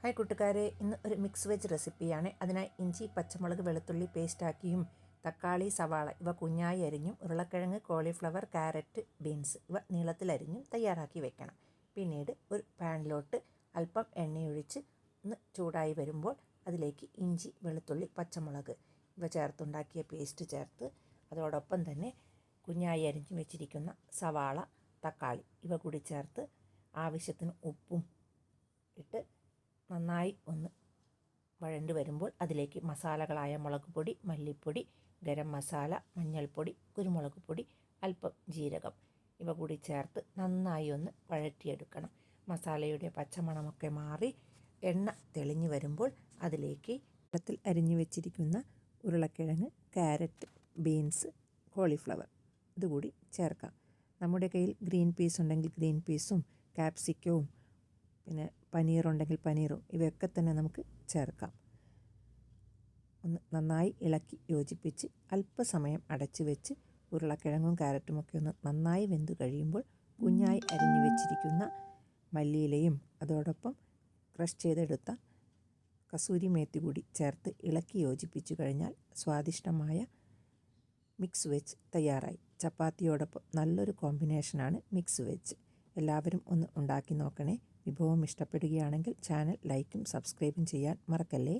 Hi കൂട്ടുകാരെ, ഇന്ന് ഒരു മിക്സ് വെജ് റെസിപ്പിയാണ്. അതിനായി ഇഞ്ചി, പച്ചമുളക്, വെളുത്തുള്ളി പേസ്റ്റാക്കിയും തക്കാളി, സവാള ഇവ കുഞ്ഞായി അരിഞ്ഞും ഉരുളക്കിഴങ്ങ്, കോളിഫ്ലവർ, ക്യാരറ്റ്, ബീൻസ് ഇവ നീളത്തിലരിഞ്ഞും തയ്യാറാക്കി വെക്കണം. പിന്നീട് ഒരു പാനിലോട്ട് അല്പം എണ്ണയൊഴിച്ച് ഒന്ന് ചൂടായി വരുമ്പോൾ അതിലേക്ക് ഇഞ്ചി, വെളുത്തുള്ളി, പച്ചമുളക് ഇവ ചേർത്തുണ്ടാക്കിയ പേസ്റ്റ് ചേർത്ത് അതോടൊപ്പം തന്നെ കുഞ്ഞായി അരിഞ്ഞു വെച്ചിരിക്കുന്ന സവാള, തക്കാളി ഇവ കൂടി ചേർത്ത് ആവശ്യത്തിന് ഉപ്പും ഇട്ട് നന്നായി ഒന്ന് വഴണ്ട് വരുമ്പോൾ അതിലേക്ക് മസാലകളായ മുളക് പൊടി, മല്ലിപ്പൊടി, ഗരം മസാല, മഞ്ഞൾപ്പൊടി, കുരുമുളക് പൊടി, അല്പം ജീരകം ഇവ കൂടി ചേർത്ത് നന്നായി ഒന്ന് വഴറ്റിയെടുക്കണം. മസാലയുടെ പച്ചമണമൊക്കെ മാറി എണ്ണ തെളിഞ്ഞു വരുമ്പോൾ അതിലേക്ക് വെള്ളത്തിൽ അരിഞ്ഞു വെച്ചിരിക്കുന്ന ഉരുളക്കിഴങ്ങ്, ക്യാരറ്റ്, ബീൻസ്, കോളിഫ്ലവർ ഇതുകൂടി ചേർക്കാം. നമ്മുടെ കയ്യിൽ ഗ്രീൻ പീസ് ഉണ്ടെങ്കിൽ ഗ്രീൻ പീസും ക്യാപ്സിക്കവും പിന്നെ പനീറുണ്ടെങ്കിൽ പനീറും ഇവയൊക്കെ തന്നെ നമുക്ക് ചേർക്കാം. ഒന്ന് നന്നായി ഇളക്കി യോജിപ്പിച്ച് അല്പസമയം അടച്ചു വെച്ച് ഉരുളക്കിഴങ്ങും ക്യാരറ്റുമൊക്കെ ഒന്ന് നന്നായി വെന്തു കഴിയുമ്പോൾ കുഞ്ഞായി അരിഞ്ഞു വെച്ചിരിക്കുന്ന മല്ലിയിലയും അതോടൊപ്പം ക്രഷ് ചെയ്തെടുത്ത കസൂരി മേത്തി കൂടി ചേർത്ത് ഇളക്കി യോജിപ്പിച്ചു കഴിഞ്ഞാൽ സ്വാദിഷ്ടമായ മിക്സ് വെജ് തയ്യാറായി. ചപ്പാത്തിയോടൊപ്പം നല്ലൊരു കോമ്പിനേഷനാണ് മിക്സ് വെജ്. എല്ലാവരും ഒന്ന് ഉണ്ടാക്കി നോക്കണേ. വിഭവം ഇഷ്ടപ്പെടുകയാണെങ്കിൽ ചാനൽ ലൈക്കും സബ്സ്ക്രൈബും ചെയ്യാൻ മറക്കല്ലേ.